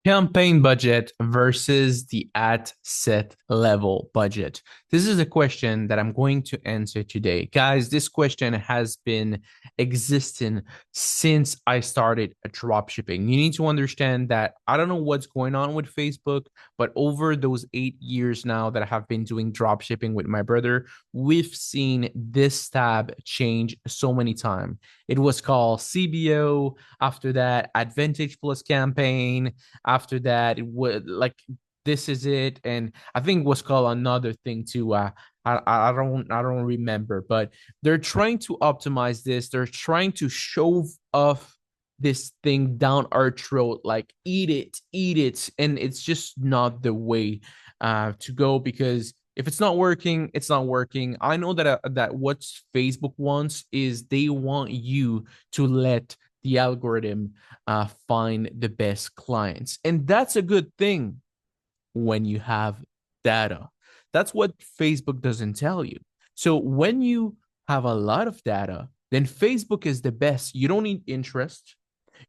Campaign budget versus the ad set level budget. This is a question that I'm going to answer today. Guys, this question has been existing since I started dropshipping. You need to understand that I don't know what's going on with Facebook, but over those 8 years now that I have been doing dropshipping with my brother, we've seen this tab change so many times. It was called CBO, after that, Advantage Plus campaign. After that, it would like this is it, and I think it was called another thing too. I don't remember, but they're trying to optimize this. They're trying to shove off this thing down our throat, like eat it, and it's just not the way to go because if it's not working, it's not working. I know that what Facebook wants is they want you to let the algorithm find the best clients. And that's a good thing when you have data. That's what Facebook doesn't tell you. So when you have a lot of data, then Facebook is the best. You don't need interest.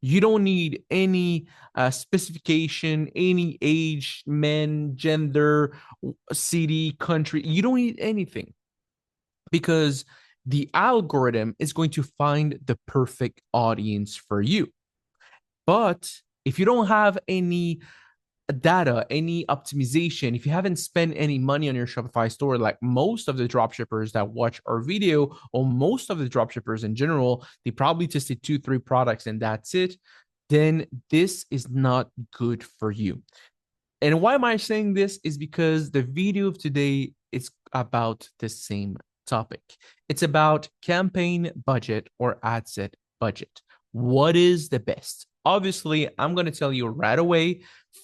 You don't need any specification, any age, men, gender, city, country. You don't need anything because the algorithm is going to find the perfect audience for you. But if you don't have any data, any optimization, if you haven't spent any money on your Shopify store, like most of the dropshippers that watch our video, or most of the dropshippers in general, they probably tested two, three products and that's it, then this is not good for you. And why am I saying this? Is because the video of today is about the same topic. It's about campaign budget or ad set budget. What is the best? Obviously, I'm going to tell you right away,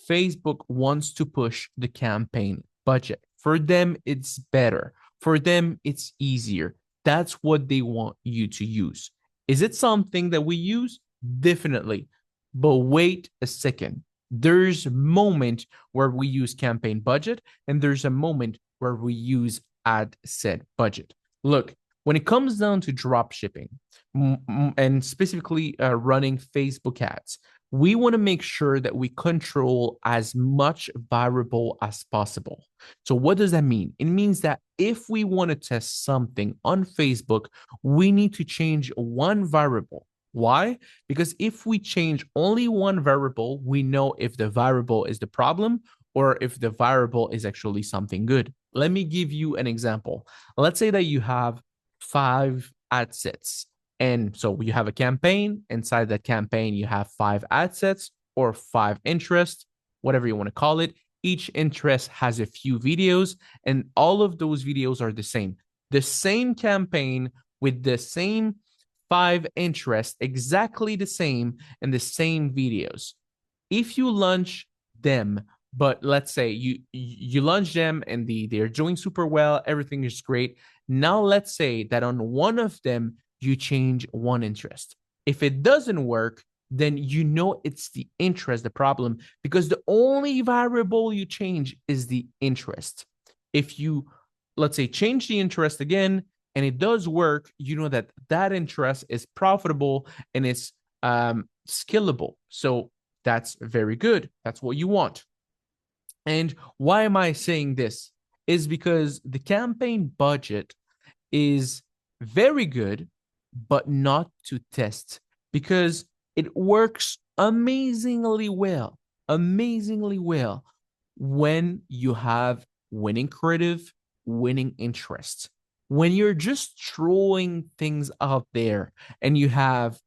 Facebook wants to push the campaign budget. For them, it's better. For them, it's easier. That's what they want you to use. Is it something that we use? Definitely. But wait a second. There's a moment where we use campaign budget, and there's a moment where we use ad set budget. Look, when it comes down to drop shipping and specifically running Facebook ads, we want to make sure that we control as much variable as possible. So what does that mean? It means that if we want to test something on Facebook, we need to change one variable. Why? Because if we change only one variable, we know if the variable is the problem or if the variable is actually something good. Let me give you an example. Let's say that you have 5 ad sets. And so you have a campaign. Inside that campaign, you have 5 ad sets or 5 interests, whatever you want to call it. Each interest has a few videos, and all of those videos are the same. The same campaign with the same 5 interests, exactly the same, and the same videos. If you launch them, but let's say you launch them and they're doing super well, everything is great. Now let's say that on one of them you change one interest. If it doesn't work, then you know it's the interest, the problem, because the only variable you change is the interest. If you, let's say, change the interest again and it does work, you know that that interest is profitable and it's scalable. So that's very good. That's what you want. And why am I saying this? Is because the campaign budget is very good, but not to test because it works amazingly well when you have winning creative, winning interest. When you're just throwing things out there and you have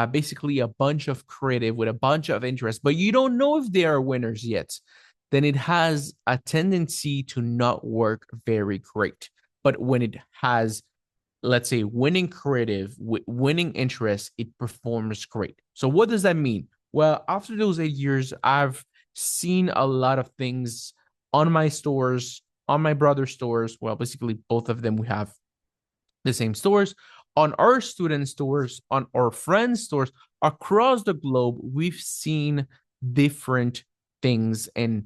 basically a bunch of creative with a bunch of interest, but you don't know if they are winners yet, then it has a tendency to not work very great. But when it has, let's say, winning creative, winning interest, it performs great. So what does that mean? Well, after those 8 years, I've seen a lot of things on my stores, on my brother's stores. Well, basically, both of them, we have the same stores, on our student stores, on our friends' stores across the globe. We've seen different things, and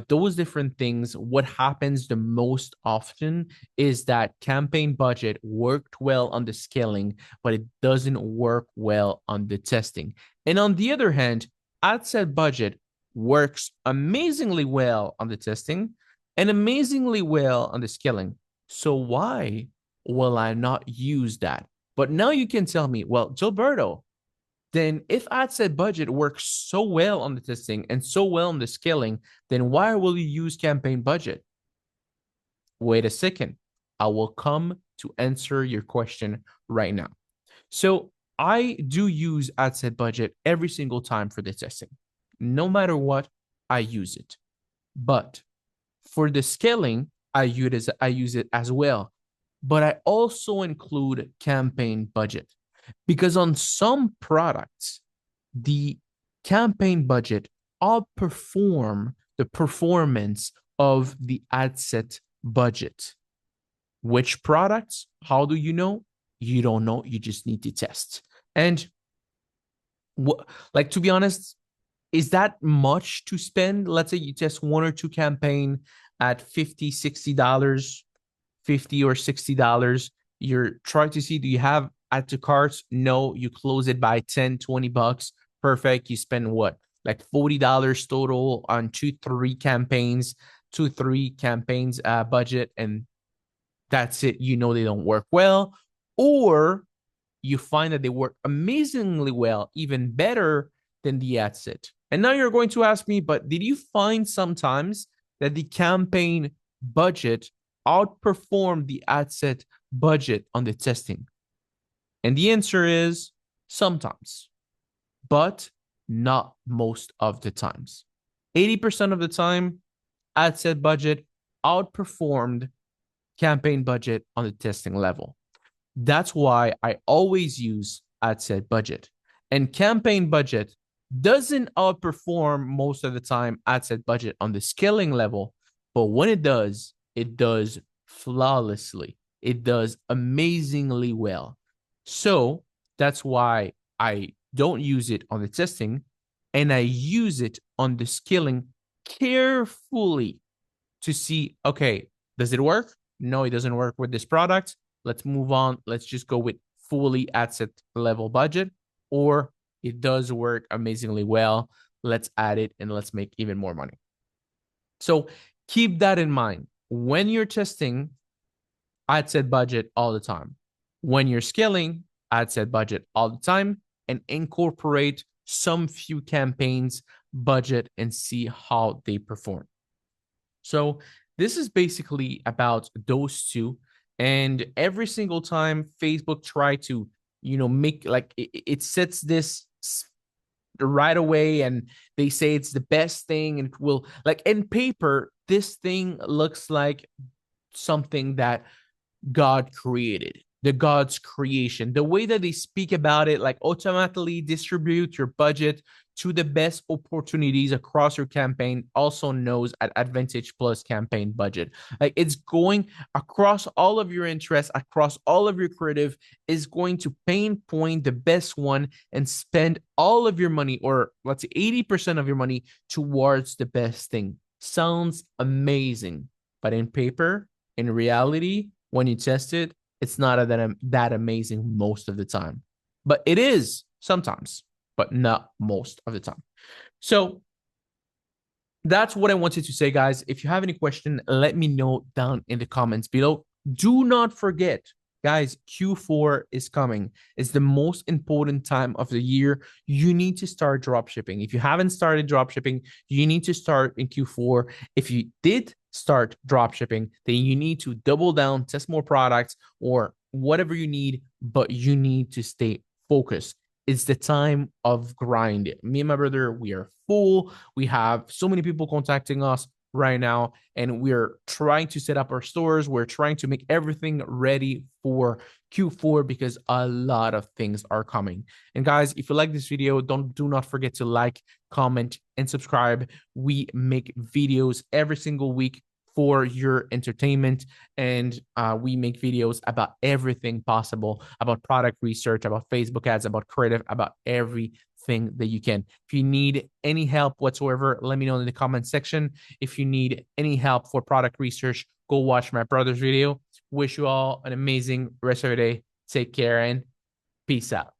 those different things, what happens the most often is that campaign budget worked well on the scaling, but it doesn't work well on the testing. And on the other hand, ad set budget works amazingly well on the testing and amazingly well on the scaling. So why will I not use that? But now you can tell me, well, Gilberto, then if ad set budget works so well on the testing and so well on the scaling, then why will you use campaign budget? Wait a second. I will come to answer your question right now. So I do use ad set budget every single time for the testing. No matter what, I use it. But for the scaling, I use it as well. But I also include campaign budget because on some products, the campaign budget outperform the performance of the ad set budget. Which products? How do you know? You don't know. You just need to test. And like, to be honest, is that much to spend? Let's say you test one or two campaign at $50, $60, $50 or $60. You're trying to see, do you have add to carts? No, you close it by 10, $20. Perfect. You spend what? Like $40 total on three campaigns budget, and that's it. You know they don't work well. Or you find that they work amazingly well, even better than the ad set. And now you're going to ask me, but did you find sometimes that the campaign budget outperformed the ad set budget on the testing? And the answer is sometimes, but not most of the times. 80% of the time, ad set budget outperformed campaign budget on the testing level. That's why I always use ad set budget. And campaign budget doesn't outperform most of the time ad set budget on the scaling level, but when it does flawlessly. It does amazingly well. So that's why I don't use it on the testing, and I use it on the scaling carefully to see, okay, does it work? No, it doesn't work with this product. Let's move on. Let's just go with fully ad set level budget, or it does work amazingly well. Let's add it and let's make even more money. So keep that in mind when you're testing ad set budget all the time. When you're scaling, ad set budget all the time, and incorporate some few campaigns budget and see how they perform. So this is basically about those two. And every single time Facebook try to, make like it sets this right away and they say it's the best thing and it will, like, in paper, this thing looks like something that God created, the God's creation. The way that they speak about it, like automatically distribute your budget to the best opportunities across your campaign, also knows at Advantage Plus campaign budget. Like, it's going across all of your interests, across all of your creative, is going to pinpoint the best one and spend all of your money, or let's say 80% of your money, towards the best thing. Sounds amazing, but in paper, in reality, when you test it, it's not that amazing most of the time. But it is sometimes, but not most of the time. So that's what I wanted to say, guys. If you have any question, let me know down in the comments below. Do not forget, guys, Q4 is coming. It's the most important time of the year. You need to start dropshipping. If you haven't started dropshipping, you need to start in Q4. If you did start dropshipping, then you need to double down, test more products, or whatever you need, but you need to stay focused. It's the time of grind. Me and my brother, we are full. We have so many people contacting us right now, and we're trying to set up our stores. We're trying to make everything ready for Q4 because a lot of things are coming. And guys, if you like this video, do not forget to like, comment, and subscribe. We make videos every single week for your entertainment, and we make videos about everything possible, about product research, about Facebook ads, about creative, about everything that you can. If you need any help whatsoever, let me know in the comment section. If you need any help for product research, go watch my brother's video. Wish you all an amazing rest of your day. Take care and peace out.